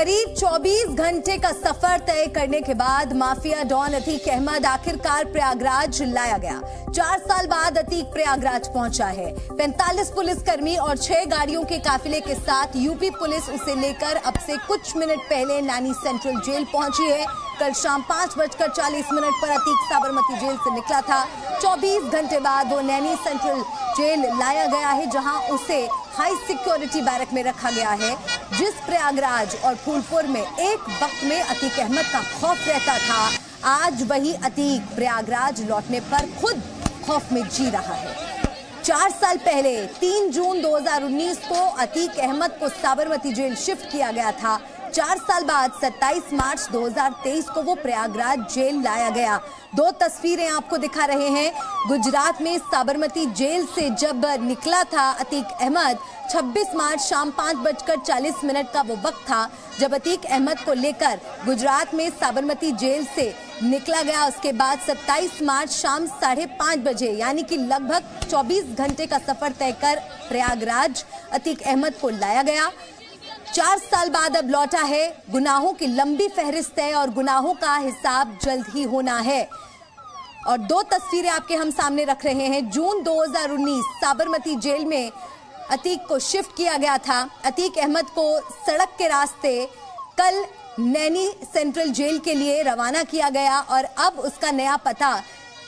करीब 24 घंटे का सफर तय करने के बाद माफिया डॉन अतीक अहमद आखिरकार प्रयागराज लाया गया। 4 साल बाद अतीक प्रयागराज पहुंचा है। 45 पुलिसकर्मी और 6 गाड़ियों के काफिले के साथ यूपी पुलिस उसे लेकर अब से कुछ मिनट पहले नैनी सेंट्रल जेल पहुंची है। कल शाम 5:40 पर अतीक साबरमती जेल से निकला था। 24 घंटे बाद वो नैनी सेंट्रल जेल लाया गया है, जहां उसे हाई सिक्योरिटी बैरक में रखा गया है। जिस प्रयागराज और फूलपुर में एक वक्त में अतीक अहमद का खौफ रहता था, आज वही अतीक प्रयागराज लौटने पर खुद खौफ में जी रहा है। 4 साल पहले 3 जून 2019 को अतीक अहमद को साबरमती जेल शिफ्ट किया गया था। 4 साल बाद 27 मार्च 2023 को वो प्रयागराज जेल लाया गया। 2 तस्वीरें आपको दिखा रहे हैं। गुजरात में साबरमती जेल से जब निकला था अतीक अहमद, 26 मार्च शाम 5:40 का वो वक्त था जब अतीक अहमद को लेकर गुजरात में साबरमती जेल से निकला गया। उसके बाद 27 मार्च शाम 5:30 बजे, यानी कि लगभग 24 घंटे का सफर तय कर प्रयागराज अतीक अहमद को लाया गया। 4 साल बाद अब लौटा है। गुनाहों की लंबी फहरिस्त है और गुनाहों का हिसाब जल्द ही होना है। और 2 तस्वीरें आपके हम सामने रख रहे हैं। जून 2019 साबरमती जेल में अतीक को शिफ्ट किया गया था। अतीक अहमद को सड़क के रास्ते कल नैनी सेंट्रल जेल के लिए रवाना किया गया और अब उसका नया पता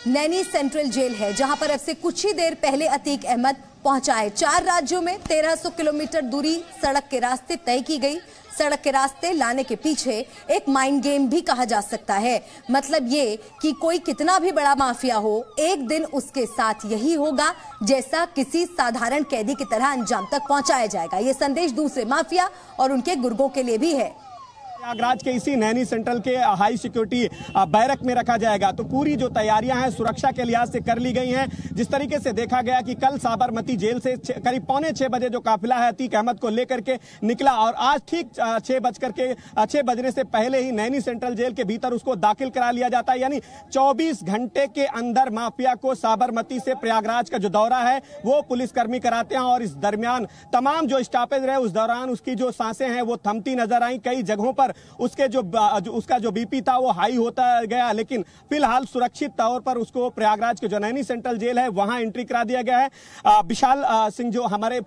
नैनी सेंट्रल जेल है, जहां पर अब से कुछ ही देर पहले अतीक अहमद पहुंचा है। 4 राज्यों में 1300 किलोमीटर दूरी सड़क के रास्ते तय की गई। सड़क के रास्ते लाने के पीछे एक माइंड गेम भी कहा जा सकता है। मतलब ये कि कोई कितना भी बड़ा माफिया हो, एक दिन उसके साथ यही होगा जैसा किसी साधारण कैदी की तरह अंजाम तक पहुंचाया जाएगा। ये संदेश दूसरे माफिया और उनके गुर्गों के लिए भी है। प्रयागराज के इसी नैनी सेंट्रल के हाई सिक्योरिटी बैरक में रखा जाएगा। तो पूरी जो तैयारियां हैं सुरक्षा के लिहाज से कर ली गई हैं। जिस तरीके से देखा गया कि कल साबरमती जेल से करीब 5:45 बजे जो काफिला है अतीक अहमद को लेकर के निकला और आज ठीक 6 बजने से पहले ही नैनी सेंट्रल जेल के भीतर उसको दाखिल करा लिया जाता है। यानी 24 घंटे के अंदर माफिया को साबरमती से प्रयागराज का जो दौरा है वो पुलिसकर्मी कराते हैं और इस दरमियान तमाम जो स्टॉपेज रहे उस दौरान उसकी जो सांसें हैं वो थमती नजर आई। कई जगहों पर उसका जो बीपी था वो हाई होता गया, लेकिन फिलहाल सुरक्षित तौर पर उसको प्रयागराज के जो नैनी सेंट्रल जेल है वहां एंट्री करा दिया गया है। विशाल सिंह जो हमारे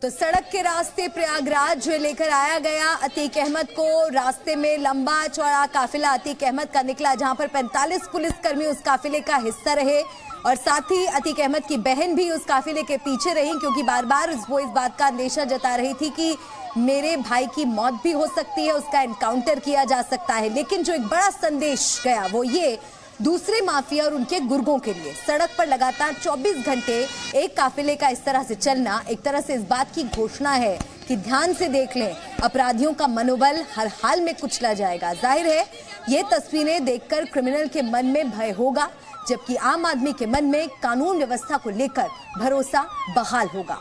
तो सड़क के रास्ते प्रयागराज लेकर आया गया अतीक अहमद को। रास्ते में लंबा चौड़ा काफिला अतीक अहमद का निकला, जहां पर 45 पुलिसकर्मी उस काफिले का हिस्सा रहे और साथ ही अतीक अहमद की बहन भी उस काफिले के पीछे रही, क्योंकि बार बार वो इस बात का अंदेशा जता रही थी कि मेरे भाई की मौत भी हो सकती है, उसका एनकाउंटर किया जा सकता है। लेकिन जो एक बड़ा संदेश गया वो ये दूसरे माफिया और उनके गुर्गों के लिए। सड़क पर लगातार 24 घंटे एक काफिले का इस तरह से चलना एक तरह से इस बात की घोषणा है कि ध्यान से देख लें, अपराधियों का मनोबल हर हाल में कुचला जाएगा। जाहिर है ये तस्वीरें देखकर क्रिमिनल के मन में भय होगा, जबकि आम आदमी के मन में कानून व्यवस्था को लेकर भरोसा बहाल होगा।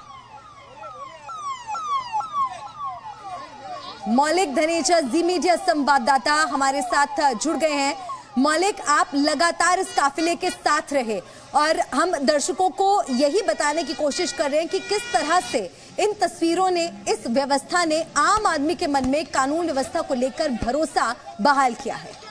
मौलिक धनेचा जी मीडिया संवाददाता हमारे साथ जुड़ गए हैं। मौलिक, आप लगातार इस काफिले के साथ रहे और हम दर्शकों को यही बताने की कोशिश कर रहे हैं कि किस तरह से इन तस्वीरों ने, इस व्यवस्था ने आम आदमी के मन में कानून व्यवस्था को लेकर भरोसा बहाल किया है।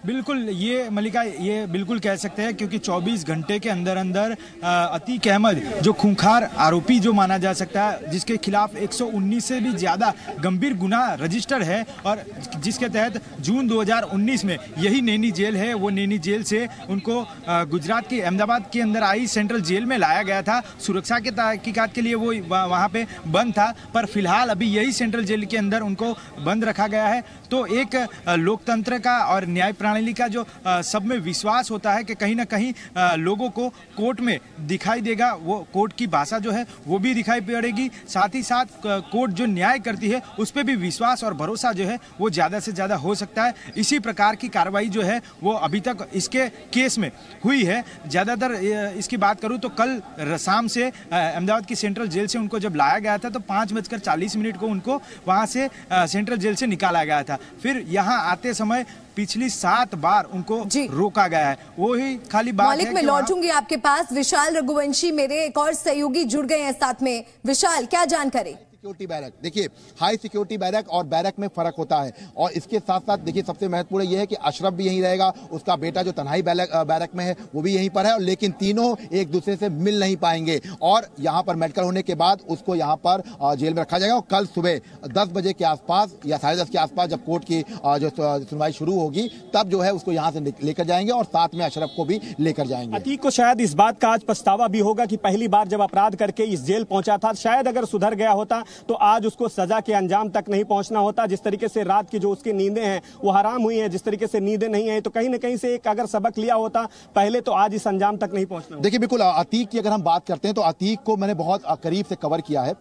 बिल्कुल, ये मलिका ये बिल्कुल कह सकते हैं, क्योंकि 24 घंटे के अंदर अंदर अतीक अहमद जो खूंखार आरोपी जो माना जा सकता है, जिसके खिलाफ 119 से भी ज़्यादा गंभीर गुनाह रजिस्टर है और जिसके तहत जून 2019 में यही नैनी जेल है, वो नैनी जेल से उनको गुजरात के अहमदाबाद के अंदर आई सेंट्रल जेल में लाया गया था। सुरक्षा के तहकीकात के लिए वो वहाँ पे बंद था, पर फिलहाल अभी यही सेंट्रल जेल के अंदर उनको बंद रखा गया है। तो एक लोकतंत्र का और न्याय प्रणाली का जो सब में विश्वास होता है कि कहीं ना कहीं लोगों को कोर्ट में दिखाई देगा, वो कोर्ट की भाषा जो है वो भी दिखाई पड़ेगी। साथ ही साथ कोर्ट जो न्याय करती है उस पर भी विश्वास और भरोसा जो है वो ज़्यादा से ज़्यादा हो सकता है। इसी प्रकार की कार्रवाई जो है वो अभी तक इसके केस में हुई है। ज़्यादातर इसकी बात करूँ तो कल शाम से अहमदाबाद की सेंट्रल जेल से उनको जब लाया गया था तो 5:40 को उनको वहाँ से सेंट्रल जेल से निकाला गया था। फिर यहाँ आते समय पिछली 7 बार उनको रोका गया है। वो ही खाली बात मौलिक, है। मैं लौटूंगी आपके पास। विशाल रघुवंशी मेरे एक और सहयोगी जुड़ गए हैं साथ में। विशाल, क्या जानकारी? सिक्योरिटी बैरक, देखिए हाई सिक्योरिटी बैरक और बैरक में फर्क होता है, और इसके साथ साथ देखिए सबसे महत्वपूर्ण यह है कि अशरफ भी यहीं रहेगा, उसका बेटा जो तन्हाई बैरक में है वो भी यहीं पर है, लेकिन तीनों एक दूसरे से मिल नहीं पाएंगे। और यहाँ पर मेडिकल होने के बाद उसको यहाँ पर जेल में रखा जाएगा, और कल सुबह 10 बजे के आसपास या 10:30 के आसपास जब कोर्ट की जो सुनवाई शुरू होगी तब जो है उसको यहाँ से लेकर जाएंगे और साथ में अशरफ को भी लेकर जाएंगे। अतीक को शायद इस बात का आज पछतावा भी होगा कि पहली बार जब अपराध करके इस जेल पहुंचा था, शायद अगर सुधर गया होता तो आज उसको सजा के अंजाम तक नहीं पहुंचना होता। जिस तरीके से रात की जो उसकी नींदें हैं वो हराम हुई हैं, जिस तरीके से नींदें नहीं हैं, तो कहीं ना कहीं से एक अगर सबक लिया होता पहले तो आज इस अंजाम तक नहीं पहुंचना होता। देखिए बिल्कुल, अतीक की अगर हम बात करते हैं तो अतीक को मैंने बहुत करीब से कवर किया है।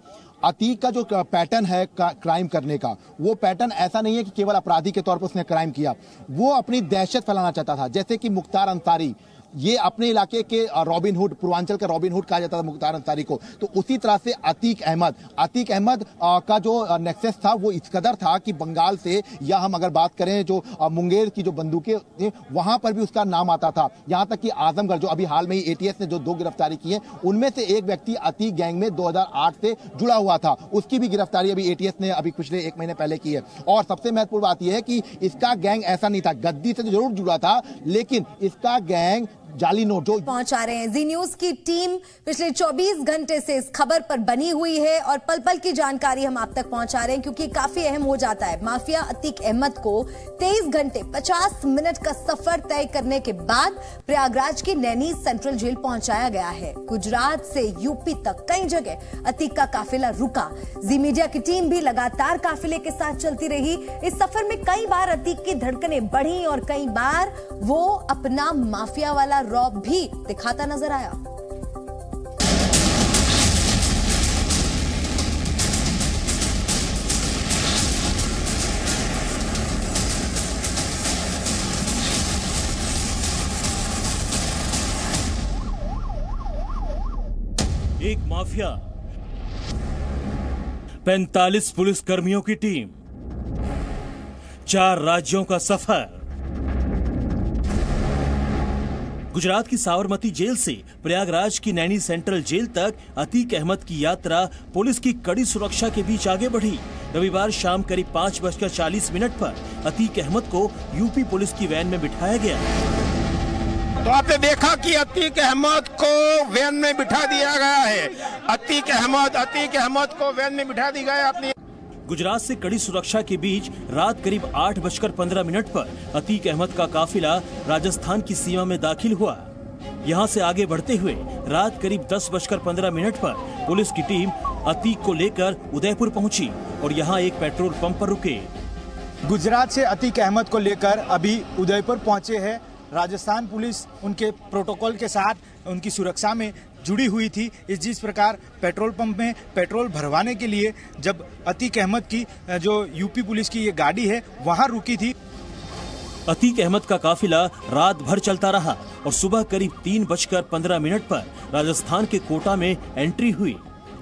अतीक का जो पैटर्न है क्राइम करने का, वो पैटर्न ऐसा नहीं है कि केवल अपराधी के तौर पर उसने क्राइम किया, वो अपनी दहशत फैलाना चाहता था। जैसे कि मुख्तार अंसारी, ये अपने इलाके के रॉबिन हुड, पूर्वांचल का रॉबिन हुड कहा जाता था मुख्तार अंसारी को, तो उसी तरह से अतीक अहमद का जो नेक्सस था वो इस कदर था कि बंगाल से, या हम अगर बात करें जो मुंगेर की जो बंदूकें थे वहां पर भी उसका नाम आता था। यहां तक कि आजमगढ़, जो अभी हाल में ही एटीएस ने जो 2 गिरफ्तारी की है, उनमें से एक व्यक्ति अतीक गैंग में 2008 से जुड़ा हुआ था, उसकी भी गिरफ्तारी अभी एटीएस ने अभी पिछले 1 महीने पहले की है। और सबसे महत्वपूर्ण बात यह है कि इसका गैंग ऐसा नहीं था, गद्दी से जरूर जुड़ा था, लेकिन इसका गैंग जाली नोट जो पहुंचा रहे हैं। जी न्यूज की टीम पिछले 24 घंटे से इस खबर पर बनी हुई है और पल पल की जानकारी हम आप तक पहुंचा रहे हैं, क्योंकि काफी अहम हो जाता है। माफिया अतीक अहमद को 23 घंटे 50 मिनट का सफर तय करने के बाद प्रयागराज की नैनी सेंट्रल जेल पहुंचाया गया है। गुजरात से यूपी तक कई जगह अतीक का काफिला रुका। जी मीडिया की टीम भी लगातार काफिले के साथ चलती रही। इस सफर में कई बार अतीक की धड़कनें बढ़ी और कई बार वो अपना माफिया वाला रौब भी दिखाता नजर आया। एक माफिया, 45 पुलिस कर्मियों की टीम, 4 राज्यों का सफर। गुजरात की साबरमती जेल से प्रयागराज की नैनी सेंट्रल जेल तक अतीक अहमद की यात्रा पुलिस की कड़ी सुरक्षा के बीच आगे बढ़ी। रविवार शाम करीब 5:40 पर अतीक अहमद को यूपी पुलिस की वैन में बिठाया गया। तो आपने देखा कि अतीक अहमद को वैन में बिठा दिया गया है। अतीक अहमद को वैन में बिठा दिया गया अपनी। गुजरात से कड़ी सुरक्षा के बीच रात करीब 8:15 पर अतीक अहमद का काफिला राजस्थान की सीमा में दाखिल हुआ। यहां से आगे बढ़ते हुए रात करीब 10:15 पर पुलिस की टीम अतीक को लेकर उदयपुर पहुंची और यहां एक पेट्रोल पंप पर रुके। गुजरात से अतीक अहमद को लेकर अभी उदयपुर पहुंचे हैं। राजस्थान पुलिस उनके प्रोटोकॉल के साथ उनकी सुरक्षा में जुड़ी हुई थी। जिस प्रकार पेट्रोल पंप में पेट्रोल भरवाने के लिए जब अतीक अहमद की जो यूपी पुलिस की ये गाड़ी है वहां रुकी थी। अतीक अहमद का काफिला रात भर चलता रहा और सुबह करीब 3:15 पर राजस्थान के कोटा में एंट्री हुई।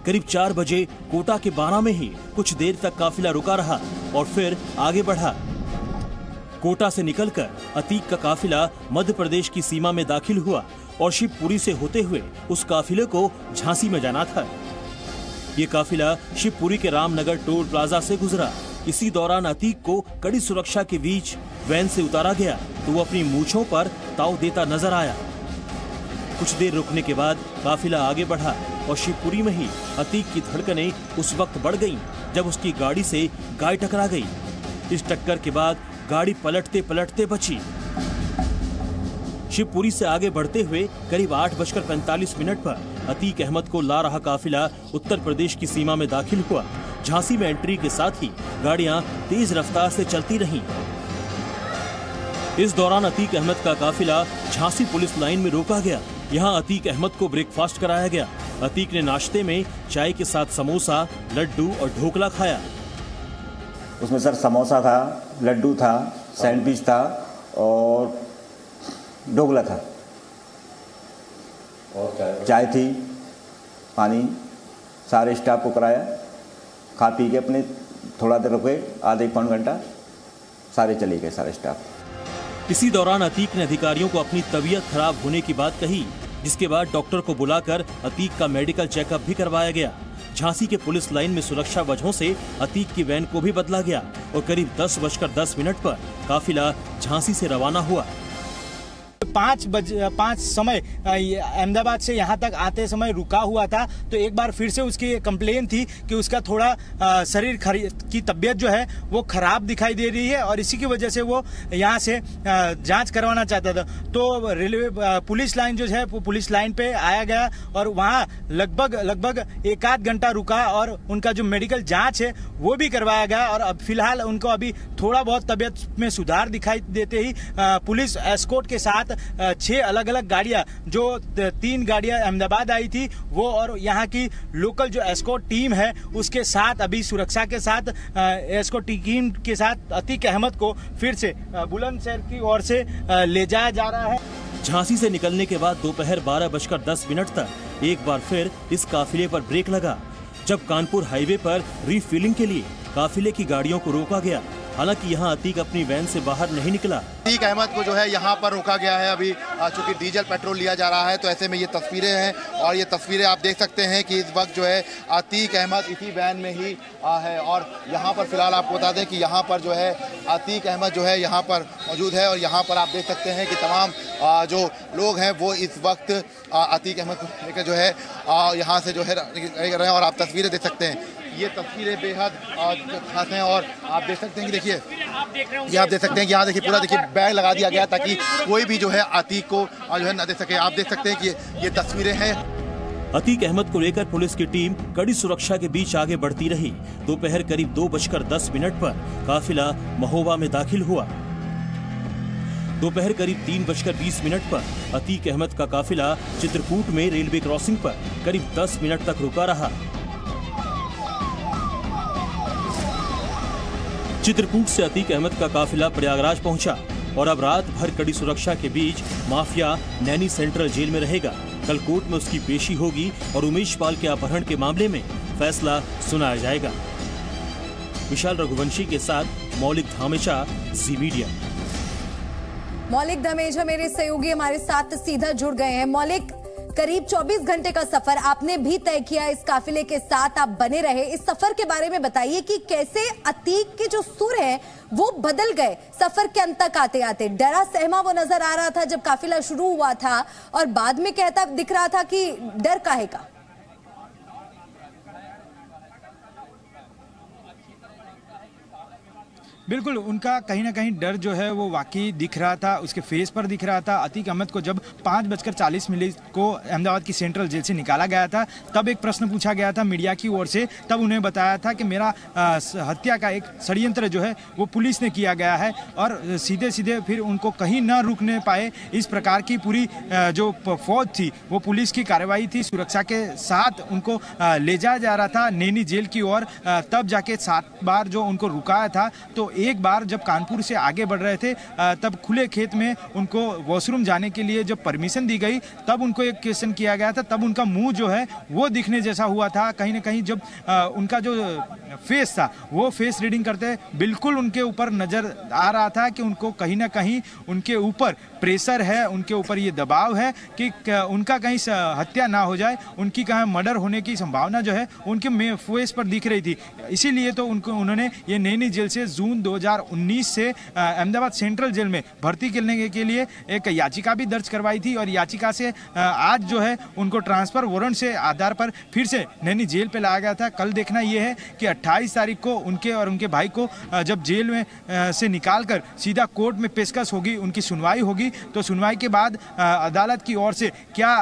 करीब 4 बजे कोटा के 12 में ही कुछ देर तक काफिला रुका रहा और फिर आगे बढ़ा। कोटा से निकलकर अतीक का काफिला मध्य प्रदेश की सीमा में दाखिल हुआ और शिवपुरी से होते हुए उस काफिले को झांसी में जाना था। ये काफिला शिवपुरी के रामनगर टोल प्लाजा से गुजरा। इसी दौरान अतीक को कड़ी सुरक्षा के बीच वैन से उतारा गया तो वो अपनी मूंछों पर ताव देता नजर आया। कुछ देर रुकने के बाद काफिला आगे बढ़ा और शिवपुरी में ही अतीक की धड़कनें उस वक्त बढ़ गईं जब उसकी गाड़ी से गाय टकरा गई। इस टक्कर के बाद गाड़ी पलटते पलटते बची। शिवपुरी से आगे बढ़ते हुए करीब 8:45 पर अतीक अहमद को ला रहा काफिला उत्तर प्रदेश की सीमा में दाखिल हुआ। झांसी में एंट्री के साथ ही गाड़ियां तेज रफ्तार से चलती रहीं। इस दौरान अतीक अहमद का काफिला झांसी पुलिस लाइन में रोका गया। यहां अतीक अहमद को ब्रेकफास्ट कराया गया। अतीक ने नाश्ते में चाय के साथ समोसा, लड्डू और ढोकला खाया। उसमें सर समोसा था, लड्डू था, सैंडविच था और ढोकला था और चाय थी, पानी। सारे स्टाफ को कराया। खा पी के अपने थोड़ा देर रुके, आधे पौन घंटा, सारे चले गए सारे स्टाफ। इसी दौरान अतीक ने अधिकारियों को अपनी तबीयत खराब होने की बात कही, जिसके बाद डॉक्टर को बुलाकर अतीक का मेडिकल चेकअप भी करवाया गया। झांसी के पुलिस लाइन में सुरक्षा वजहों से अतीक की वैन को भी बदला गया और करीब 10:10 पर काफिला झांसी से रवाना हुआ। 5 समय अहमदाबाद से यहाँ तक आते समय रुका हुआ था, तो एक बार फिर से उसकी कंप्लेन थी कि उसका थोड़ा शरीर की तबीयत जो है वो खराब दिखाई दे रही है और इसी की वजह से वो यहाँ से जांच करवाना चाहता था। तो रेलवे पुलिस लाइन जो है वो पुलिस लाइन पे आया गया और वहाँ लगभग 1-8 घंटा रुका और उनका जो मेडिकल जाँच है वो भी करवाया गया और अब फिलहाल उनको अभी थोड़ा बहुत तबीयत में सुधार दिखाई देते ही पुलिस एस्कॉर्ट के साथ 6 अलग-अलग गाड़ियां, जो 3 गाड़ियां अहमदाबाद आई थी वो और यहाँ की लोकल जो एस्कॉर्ट टीम है उसके साथ अभी सुरक्षा के साथ एस्कॉर्ट टीम के साथ अतीक अहमद को फिर से बुलंदशहर की ओर से ले जाया जा रहा है। झांसी से निकलने के बाद दोपहर 12:10 तक एक बार फिर इस काफिले पर ब्रेक लगा, जब कानपुर हाईवे पर रीफिलिंग के लिए काफिले की गाड़ियों को रोका गया। हालांकि यहाँ अतीक अपनी वैन से बाहर नहीं निकला। अतीक अहमद को जो है यहाँ पर रोका गया है अभी, चूंकि डीजल पेट्रोल लिया जा रहा है, तो ऐसे में ये तस्वीरें हैं और ये तस्वीरें आप देख सकते हैं कि इस वक्त जो है अतीक अहमद इसी वैन में ही है और यहाँ पर फिलहाल आपको बता दें कि यहाँ पर जो है अतीक अहमद जो है यहाँ पर मौजूद है और यहाँ पर आप देख सकते हैं कि तमाम जो लोग हैं वो इस वक्त अतीक अहमद को लेकर जो है यहाँ से जो है रहे हैं और आप तस्वीरें देख सकते हैं। ये तस्वीरें बेहद खास हैं और आप देख सकते हैं कि देखिए ये आप देख सकते हैं कि यहाँ देखिए पूरा देखिए बैग लगा दिया गया ताकि कोई भी जो है अतीक को जो है न देख सके। आप देख सकते हैं कि ये तस्वीरें हैं। अतीक अहमद को लेकर पुलिस की टीम कड़ी सुरक्षा के बीच आगे बढ़ती रही। दोपहर करीब 2:10 पर काफिला महोबा में दाखिल हुआ। दोपहर करीब 3:20 पर अतीक अहमद का काफिला चित्रकूट में रेलवे क्रॉसिंग पर करीब 10 मिनट तक रुका रहा। चित्रकूट से अतीक अहमद का काफिला प्रयागराज पहुंचा और अब रात भर कड़ी सुरक्षा के बीच माफिया नैनी सेंट्रल जेल में रहेगा। कल कोर्ट में उसकी पेशी होगी और उमेश पाल के अपहरण के मामले में फैसला सुनाया जाएगा। विशाल रघुवंशी के साथ मौलिक धामेचा, जी मीडिया। मौलिक धामेचा मेरे सहयोगी हमारे साथ सीधा जुड़ गए हैं। मौलिक, करीब 24 घंटे का सफर आपने भी तय किया, इस काफिले के साथ आप बने रहे। इस सफर के बारे में बताइए कि कैसे अतीक के जो सुर है वो बदल गए सफर के अंत तक आते आते। डरा सहमा वो नजर आ रहा था जब काफिला शुरू हुआ था और बाद में कहता दिख रहा था कि डर काहे का। बिल्कुल, उनका कहीं ना कहीं डर जो है वो वाकई दिख रहा था, उसके फेस पर दिख रहा था। अतीक अहमद को जब 5:40 को अहमदाबाद की सेंट्रल जेल से निकाला गया था, तब एक प्रश्न पूछा गया था मीडिया की ओर से। तब उन्हें बताया था कि मेरा हत्या का एक षड्यंत्र जो है वो पुलिस ने किया गया है और सीधे सीधे फिर उनको कहीं ना रुकने पाए। इस प्रकार की पूरी जो फौज थी वो पुलिस की कार्रवाई थी, सुरक्षा के साथ उनको ले जाया जा रहा था नैनी जेल की ओर। तब जाके 7 बार जो उनको रुकाया था, तो एक बार जब कानपुर से आगे बढ़ रहे थे तब खुले खेत में उनको वॉशरूम जाने के लिए जब परमिशन दी गई, तब उनको एक क्वेश्चन किया गया था। तब उनका मुंह जो है वो दिखने जैसा हुआ था। कहीं ना कहीं जब उनका जो फेस था वो फेस रीडिंग करते बिल्कुल उनके ऊपर नजर आ रहा था कि उनको कहीं ना कहीं उनके ऊपर प्रेशर है, उनके ऊपर ये दबाव है कि उनका कहीं हत्या ना हो जाए, उनकी कहीं मर्डर होने की संभावना जो है उनके फेस पर दिख रही थी। इसीलिए तो उन्होंने ये नैनी जेल से जून 2019 से अहमदाबाद सेंट्रल जेल में भर्ती करने के लिए एक याचिका भी दर्ज करवाई थी और याचिका से आज जो है उनको ट्रांसफर वारंट से आधार पर फिर से नैनी जेल पे लाया गया था। कल देखना यह है कि 28 तारीख को उनके और उनके भाई को जब जेल में से निकालकर सीधा कोर्ट में पेशकश होगी, उनकी सुनवाई होगी, तो सुनवाई के बाद अदालत की ओर से क्या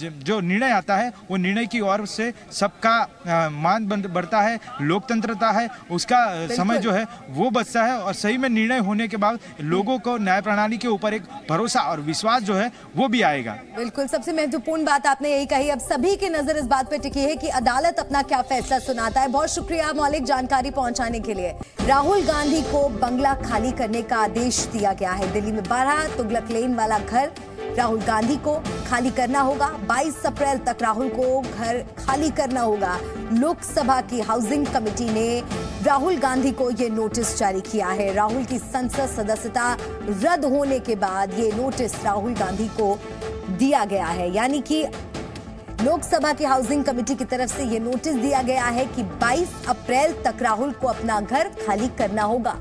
जो निर्णय आता है वो निर्णय की ओर से सबका मान बढ़ता है, लोकतंत्रता है, उसका समय जो है वो बचता है और सही में निर्णय होने के बाद लोगों को न्याय प्रणाली के ऊपर एक भरोसा और विश्वास जो है वो भी आएगा। बिल्कुल, सबसे महत्वपूर्ण बात आपने यही कही। अब सभी की नजर इस बात पे टिकी है कि अदालत अपना क्या फैसला सुनाता है। बहुत शुक्रिया मौलिक जानकारी पहुंचाने के लिए। राहुल गांधी को बंगला खाली करने का आदेश दिया गया है। दिल्ली में 12 तुगलक लेन वाला घर राहुल गांधी को खाली करना होगा। 22 अप्रैल तक राहुल को घर खाली करना होगा। लोकसभा की हाउसिंग कमेटी ने राहुल गांधी को ये नोटिस जारी किया है। राहुल की संसद सदस्यता रद्द होने के बाद ये नोटिस राहुल गांधी को दिया गया है, यानी कि लोकसभा की हाउसिंग कमेटी की तरफ से यह नोटिस दिया गया है कि 22 अप्रैल तक राहुल को अपना घर खाली करना होगा।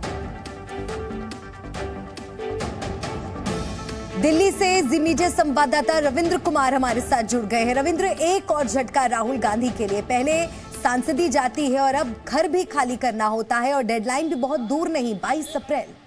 दिल्ली से जी मीडिया संवाददाता रविंद्र कुमार हमारे साथ जुड़ गए हैं। रविंद्र, एक और झटका राहुल गांधी के लिए, पहले सांसदी जाती है और अब घर भी खाली करना होता है और डेडलाइन भी बहुत दूर नहीं, 22 अप्रैल।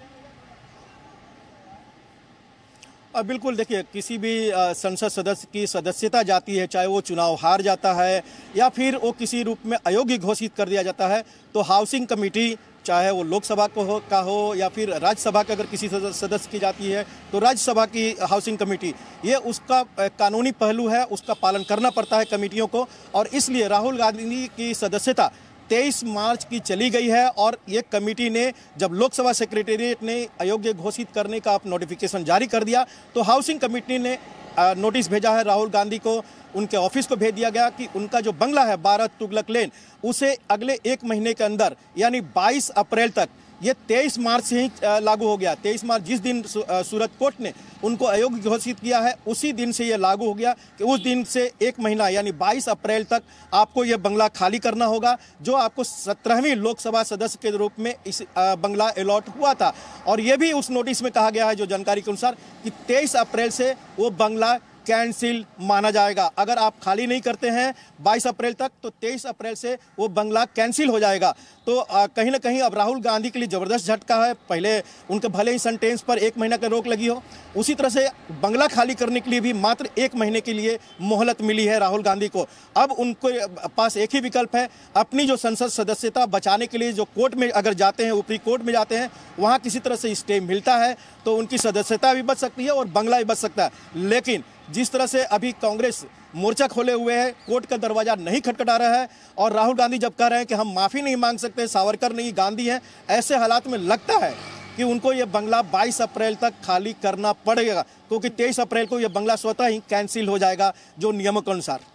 बिल्कुल, देखिए, किसी भी संसद सदस्य की सदस्यता जाती है, चाहे वो चुनाव हार जाता है या फिर वो किसी रूप में अयोग्य घोषित कर दिया जाता है, तो हाउसिंग कमेटी, चाहे वो लोकसभा का हो या फिर राज्यसभा का, अगर किसी सदस्य की जाती है तो राज्यसभा की हाउसिंग कमेटी, ये उसका कानूनी पहलू है, उसका पालन करना पड़ता है कमेटियों को। और इसलिए राहुल गांधी की सदस्यता 23 मार्च की चली गई है और ये कमेटी ने, जब लोकसभा सेक्रेटेरिएट ने अयोग्य घोषित करने का नोटिफिकेशन जारी कर दिया, तो हाउसिंग कमेटी ने नोटिस भेजा है राहुल गांधी को। उनके ऑफिस को भेज दिया गया कि उनका जो बंगला है 12 तुगलक लेन, उसे अगले 1 महीने के अंदर, यानी 22 अप्रैल तक, ये 23 मार्च से ही लागू हो गया। 23 मार्च जिस दिन सूरत कोर्ट ने उनको अयोग्य घोषित किया है, उसी दिन से ये लागू हो गया कि उस दिन से 1 महीना यानी 22 अप्रैल तक आपको ये बंगला खाली करना होगा, जो आपको 17वीं लोकसभा सदस्य के रूप में इस बंगला अलॉट हुआ था। और ये भी उस नोटिस में कहा गया है, जो जानकारी के अनुसार, कि 23 अप्रैल से वो बंगला कैंसिल माना जाएगा। अगर आप खाली नहीं करते हैं 22 अप्रैल तक, तो 23 अप्रैल से वो बंगला कैंसिल हो जाएगा। तो कहीं ना कहीं अब राहुल गांधी के लिए ज़बरदस्त झटका है। पहले उनके भले ही सेंटेंस पर 1 महीना का रोक लगी हो, उसी तरह से बंगला खाली करने के लिए भी मात्र 1 महीने के लिए मोहलत मिली है राहुल गांधी को। अब उनको पास एक ही विकल्प है, अपनी जो संसद सदस्यता बचाने के लिए जो कोर्ट में अगर जाते हैं, ऊपरी कोर्ट में जाते हैं, वहाँ किसी तरह से स्टे मिलता है तो उनकी सदस्यता भी बच सकती है और बंगला भी बच सकता है। लेकिन जिस तरह से अभी कांग्रेस मोर्चा खोले हुए है, कोर्ट का दरवाजा नहीं खटखटा रहा है, और राहुल गांधी जब कह रहे हैं कि हम माफ़ी नहीं मांग सकते, सावरकर नहीं गांधी हैं, ऐसे हालात में लगता है कि उनको ये बंगला 22 अप्रैल तक खाली करना पड़ेगा, क्योंकि 23 अप्रैल को ये बंगला स्वतः ही कैंसिल हो जाएगा जो नियमों के अनुसार।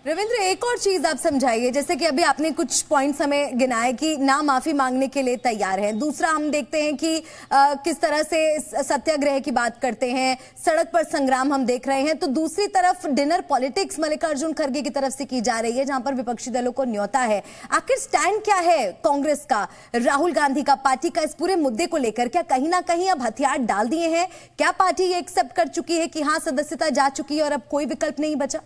रविंद्र, एक और चीज आप समझाइए, जैसे कि अभी आपने कुछ पॉइंट्स हमें गिनाए कि ना माफी मांगने के लिए तैयार हैं। दूसरा, हम देखते हैं कि किस तरह से सत्याग्रह की बात करते हैं, सड़क पर संग्राम हम देख रहे हैं। तो दूसरी तरफ डिनर पॉलिटिक्स मल्लिकार्जुन खड़गे की तरफ से की जा रही है, जहां पर विपक्षी दलों को न्योता है। आखिर स्टैंड क्या है कांग्रेस का, राहुल गांधी का, पार्टी का इस पूरे मुद्दे को लेकर? क्या कहीं ना कहीं अब हथियार डाल दिए हैं? क्या पार्टी ये एक्सेप्ट कर चुकी है कि हाँ, सदस्यता जा चुकी है और अब कोई विकल्प नहीं बचा?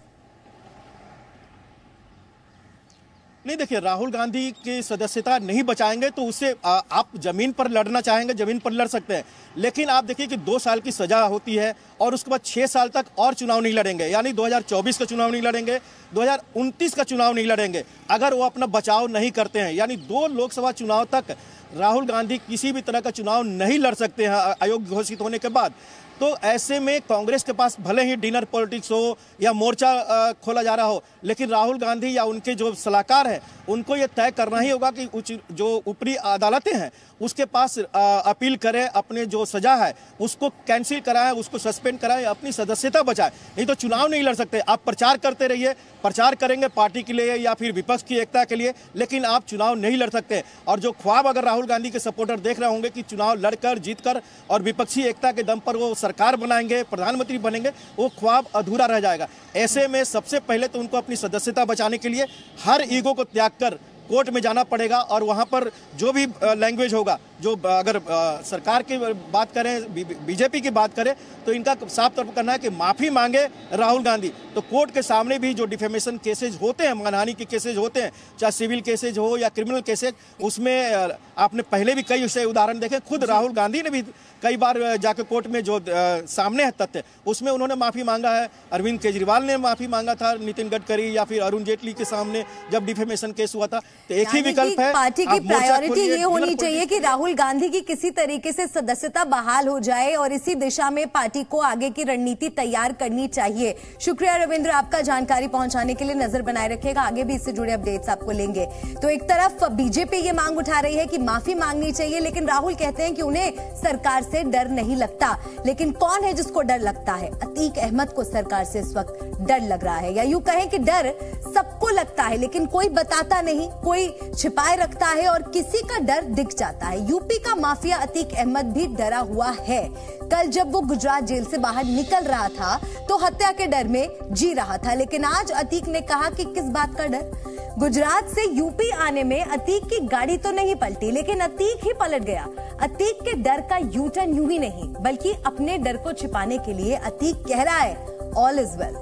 नहीं, देखिए, राहुल गांधी की सदस्यता नहीं बचाएंगे तो उससे आप जमीन पर लड़ना चाहेंगे, जमीन पर लड़ सकते हैं, लेकिन आप देखिए कि 2 साल की सजा होती है और उसके बाद 6 साल तक और चुनाव नहीं लड़ेंगे, यानी 2024 का चुनाव नहीं लड़ेंगे, 2029 का चुनाव नहीं लड़ेंगे अगर वो अपना बचाव नहीं करते हैं। यानी 2 लोकसभा चुनाव तक राहुल गांधी किसी भी तरह का चुनाव नहीं लड़ सकते हैं अयोग्य घोषित होने के बाद। तो ऐसे में कांग्रेस के पास भले ही डिनर पॉलिटिक्स हो या मोर्चा खोला जा रहा हो, लेकिन राहुल गांधी या उनके जो सलाहकार हैं, उनको ये तय करना ही होगा कि जो ऊपरी अदालतें हैं उसके पास अपील करें, अपने जो सजा है उसको कैंसिल कराएं, उसको सस्पेंड कराएं, अपनी सदस्यता बचाएं। नहीं तो चुनाव नहीं लड़ सकते। आप प्रचार करते रहिए, प्रचार करेंगे पार्टी के लिए या फिर विपक्ष की एकता के लिए, लेकिन आप चुनाव नहीं लड़ सकते। और जो ख्वाब अगर राहुल गांधी के सपोर्टर देख रहे होंगे कि चुनाव लड़कर जीतकर और विपक्षी एकता के दम पर वो सरकार बनाएंगे, प्रधानमंत्री बनेंगे, वो ख्वाब अधूरा रह जाएगा। ऐसे में सबसे पहले तो उनको अपनी सदस्यता बचाने के लिए हर ईगो को त्याग कर कोर्ट में जाना पड़ेगा और वहां पर जो भी लैंग्वेज होगा, जो अगर सरकार की बात करें, बीजेपी की बात करें, तो इनका साफ तौर पर करना है कि माफ़ी मांगे राहुल गांधी। तो कोर्ट के सामने भी जो डिफेमेशन केसेज होते हैं, मानहानि के केसेज होते हैं, चाहे सिविल केसेज हो या क्रिमिनल केसेज, उसमें आपने पहले भी कई ऐसे उदाहरण देखे। खुद राहुल गांधी ने भी कई बार जाकर कोर्ट में जो सामने है तथ्य, उसमें उन्होंने माफ़ी मांगा है। अरविंद केजरीवाल ने माफ़ी मांगा था नितिन गडकरी या फिर अरुण जेटली के सामने जब डिफेमेशन केस हुआ था। तो एक ही विकल्प है, पार्टी की आप मोर्चा प्रायोरिटी खोलिए, ये होनी गिलर चाहिए कि राहुल गांधी की किसी तरीके से सदस्यता बहाल हो जाए और इसी दिशा में पार्टी को आगे की रणनीति तैयार करनी चाहिए। शुक्रिया रविंद्र, आपका जानकारी पहुंचाने के लिए। नजर बनाए रखिएगा, आगे भी इससे जुड़े अपडेट्स आपको लेंगे। तो एक तरफ बीजेपी ये मांग उठा रही है कि माफी मांगनी चाहिए, लेकिन राहुल कहते हैं कि उन्हें सरकार से डर नहीं लगता। लेकिन कौन है जिसको डर लगता है? अतीक अहमद को सरकार से इस वक्त डर लग रहा है, या यूं कहें कि डर सबको लगता है लेकिन कोई बताता नहीं, कोई छिपाए रखता है और किसी का डर दिख जाता है। यूपी का माफिया अतीक अहमद भी डरा हुआ है। कल जब वो गुजरात जेल से बाहर निकल रहा था तो हत्या के डर में जी रहा था, लेकिन आज अतीक ने कहा कि किस बात का डर। गुजरात से यूपी आने में अतीक की गाड़ी तो नहीं पलटी, लेकिन अतीक ही पलट गया। अतीक के डर का यू टर्न यूं ही नहीं बल्कि अपने डर को छिपाने के लिए अतीक कह रहा है ऑल इज वेल।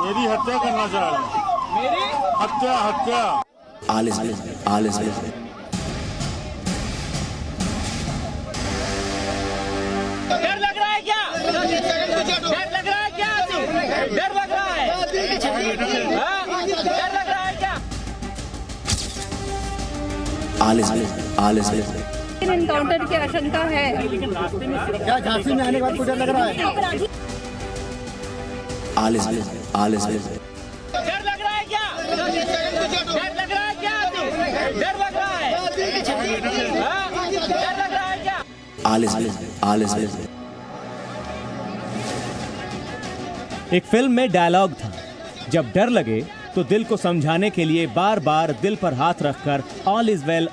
मेरी हत्या करना चाह रहे हैं। मेरी हत्या आलिस डर लग रहा है क्या? डर लग रहा है क्या? डर लग रहा है? डर लग रहा है क्या? आलिस एनकाउंटर की आशंका है। क्या झांसी में आने के बाद को डर लग रहा है? आलिस डर लग रहा है क्या? डर लग रहा है क्या? डर लग रहा है? डर लग रहा है क्या? आलिस एक फिल्म में डायलॉग था, जब डर लगे तो दिल को समझाने के लिए बार बार दिल पर हाथ रखकर ऑल इज वेल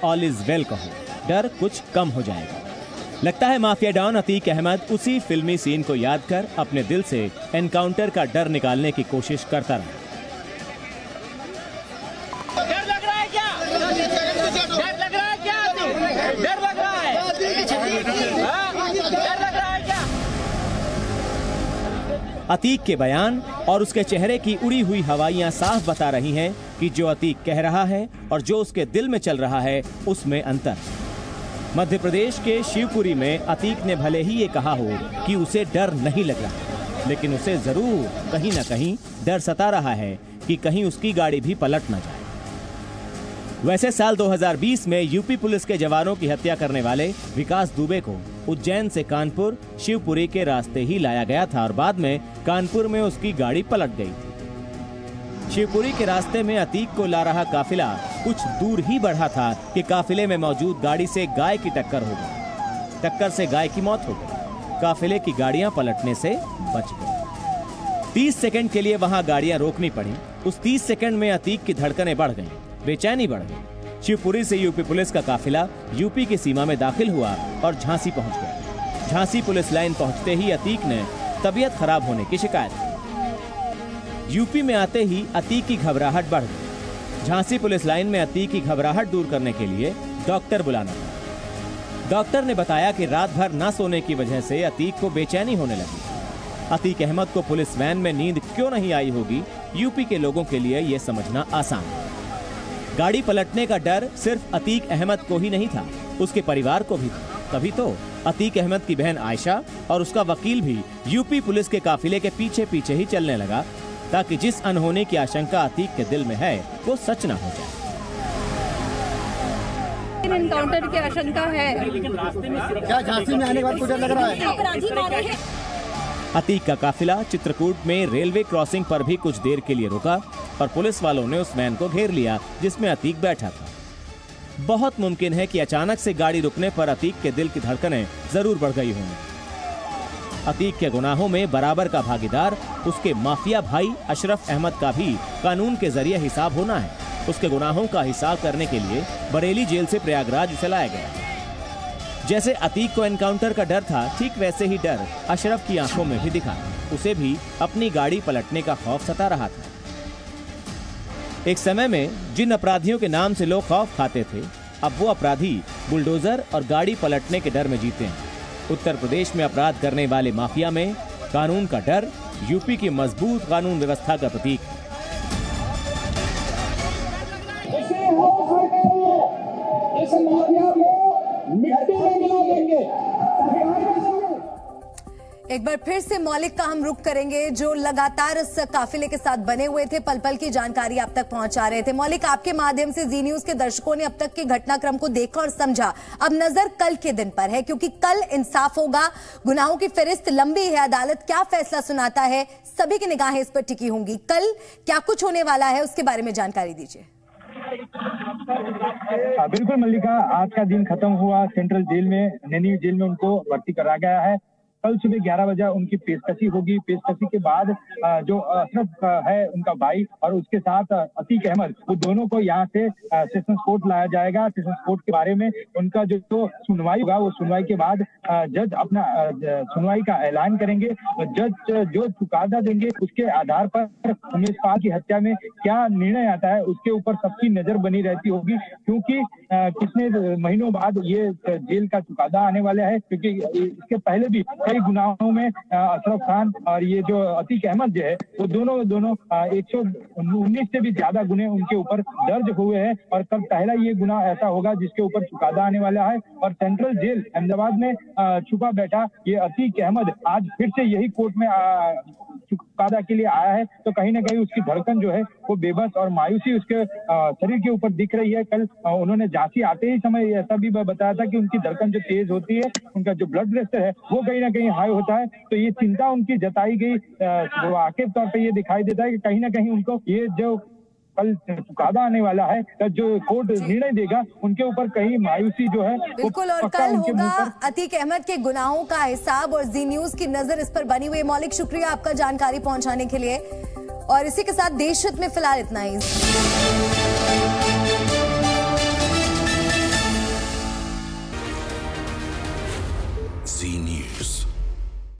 कहो, डर कुछ कम हो जाएगा। लगता है माफिया डॉन अतीक अहमद उसी फिल्मी सीन को याद कर अपने दिल से एनकाउंटर का डर निकालने की कोशिश करता रहा। डर लग रहा है क्या? डर लग रहा है क्या? डर लग रहा है? डर लग रहा है क्या? अतीक के बयान और उसके चेहरे की उड़ी हुई हवाइयां साफ बता रही हैं कि जो अतीक कह रहा है और जो उसके दिल में चल रहा है उसमें अंतर। मध्य प्रदेश के शिवपुरी में अतीक ने भले ही ये कहा हो कि उसे डर नहीं लग रहा, लेकिन उसे जरूर कहीं ना कहीं डर सता रहा है कि कहीं उसकी गाड़ी भी पलट न जाए। वैसे साल 2020 में यूपी पुलिस के जवानों की हत्या करने वाले विकास दुबे को उज्जैन से कानपुर शिवपुरी के रास्ते ही लाया गया था और बाद में कानपुर में उसकी गाड़ी पलट गई थी। शिवपुरी के रास्ते में अतीक को ला रहा काफिला कुछ दूर ही बढ़ा था कि काफिले में मौजूद गाड़ी से गाय की टक्कर हो गई। टक्कर से गाय की मौत हो गई। काफिले की गाड़ियां पलटने से बच गई। 30 सेकंड के लिए वहां गाड़ियां रोकनी पड़ी। उस 30 सेकंड में अतीक की धड़कनें बढ़ गईं, बेचैनी बढ़ गई। शिवपुरी से यूपी पुलिस का काफिला यूपी की सीमा में दाखिल हुआ और झांसी पहुंच गया। झांसी पुलिस लाइन पहुंचते ही अतीक ने तबीयत खराब होने की शिकायत की। यूपी में आते ही अतीक की घबराहट बढ़ गई। झांसी पुलिस लाइन में अतीक की घबराहट दूर करने के लिए डॉक्टर बुलाना पड़ा। डॉक्टर ने बताया कि रात भर न सोने की वजह से अतीक को बेचैनी होने लगी। अतीक अहमद को पुलिस वैन में नींद क्यों नहीं आई होगी, यूपी के लोगों के लिए यह समझना आसान है। गाड़ी पलटने का डर सिर्फ अतीक अहमद को ही नहीं था, उसके परिवार को भी था। तभी तो अतीक अहमद की बहन आयशा और उसका वकील भी यूपी पुलिस के काफिले के पीछे पीछे ही चलने लगा, ताकि जिस अनहोनी की आशंका अतीक के दिल में है वो सच न हो जाए। एनकाउंटर की आशंका है। क्या झांसी में आने के बाद को डर लग रहा है? अतीक का काफिला चित्रकूट में रेलवे क्रॉसिंग पर भी कुछ देर के लिए रुका और पुलिस वालों ने उस वैन को घेर लिया जिसमें अतीक बैठा था। बहुत मुमकिन है कि अचानक से गाड़ी रुकने पर अतीक के दिल की धड़कनें जरूर बढ़ गई होंगी। अतीक के गुनाहों में बराबर का भागीदार उसके माफिया भाई अशरफ अहमद का भी कानून के जरिए हिसाब होना है। उसके गुनाहों का हिसाब करने के लिए बरेली जेल से प्रयागराज उसे लाया गया। जैसे अतीक को एनकाउंटर का डर था, ठीक वैसे ही डर अशरफ की आंखों में भी दिखा। उसे भी अपनी गाड़ी पलटने का खौफ सता रहा था। एक समय में जिन अपराधियों के नाम से लोग खौफ खाते थे, अब वो अपराधी बुलडोजर और गाड़ी पलटने के डर में जीते हैं। उत्तर प्रदेश में अपराध करने वाले माफिया में कानून का डर यूपी की मजबूत कानून व्यवस्था का प्रतीक है। इस माफिया को मिट्टी में मिला देंगे। एक बार फिर से मौलिक का हम रुख करेंगे, जो लगातार इस काफिले के साथ बने हुए थे, पल पल की जानकारी आप तक पहुंचा रहे थे। मौलिक, आपके माध्यम से जी न्यूज के दर्शकों ने अब तक के घटनाक्रम को देखा और समझा। अब नजर कल के दिन पर है, क्योंकि कल इंसाफ होगा। गुनाहों की फहरिस्त लंबी है, अदालत क्या फैसला सुनाता है, सभी की निगाहें इस पर टिकी होंगी। कल क्या कुछ होने वाला है, उसके बारे में जानकारी दीजिए। बिल्कुल मल्लिका, आज का दिन खत्म हुआ। सेंट्रल जेल में, नैनी जेल में उनको भर्ती करा गया है। कल सुबह 11 बजे उनकी पेशकशी होगी। पेशकशी के बाद जो अशरफ है उनका भाई और उसके साथ अतीक अहमद, वो दोनों को यहाँ से सेशंस कोर्ट लाया जाएगा। सेशंस कोर्ट के बारे में उनका जो सुनवाई होगा, वो सुनवाई के बाद जज अपना सुनवाई का ऐलान करेंगे। जज जो चुकादा देंगे उसके आधार पर उमेश पाल की हत्या में क्या निर्णय आता है, उसके ऊपर सबकी नजर बनी रहती होगी, क्योंकि कितने महीनों बाद ये जेल का चुकादा आने वाला है। क्योंकि इसके पहले भी कई गुनाहों में अशरफ खान और ये जो अतीक अहमद जो है, वो दोनों 119 से भी ज्यादा गुने उनके ऊपर दर्ज हुए हैं। और कल पहला ये गुनाह ऐसा होगा जिसके ऊपर चुकादा आने वाला है। और सेंट्रल जेल अहमदाबाद में छुपा बैठा ये अतीक अहमद आज फिर से यही कोर्ट में चुकादा के लिए आया है। तो कहीं ना कहीं उसकी धड़कन जो है वो बेबस और मायूसी उसके शरीर के ऊपर दिख रही है। कल उन्होंने झांसी आते ही समय ऐसा भी बताया था कि उनकी धड़कन जो तेज होती है, उनका जो ब्लड प्रेशर है वो कहीं ना कहीं हाई होता है। तो ये चिंता उनकी जताई गई, वाकिफ तौर पर ये दिखाई देता है कि कहीं ना कहीं उनको ये जो कल चुकादा आने वाला है, जो कोर्ट निर्णय देगा, उनके ऊपर कहीं मायूसी जो है बिल्कुल। और कल होगा अतीक अहमद के गुनाहों का हिसाब और जी न्यूज की नजर इस पर बनी हुई है। मौलिक, शुक्रिया आपका जानकारी पहुंचाने के लिए। और इसी के साथ देश हित में फिलहाल इतना ही।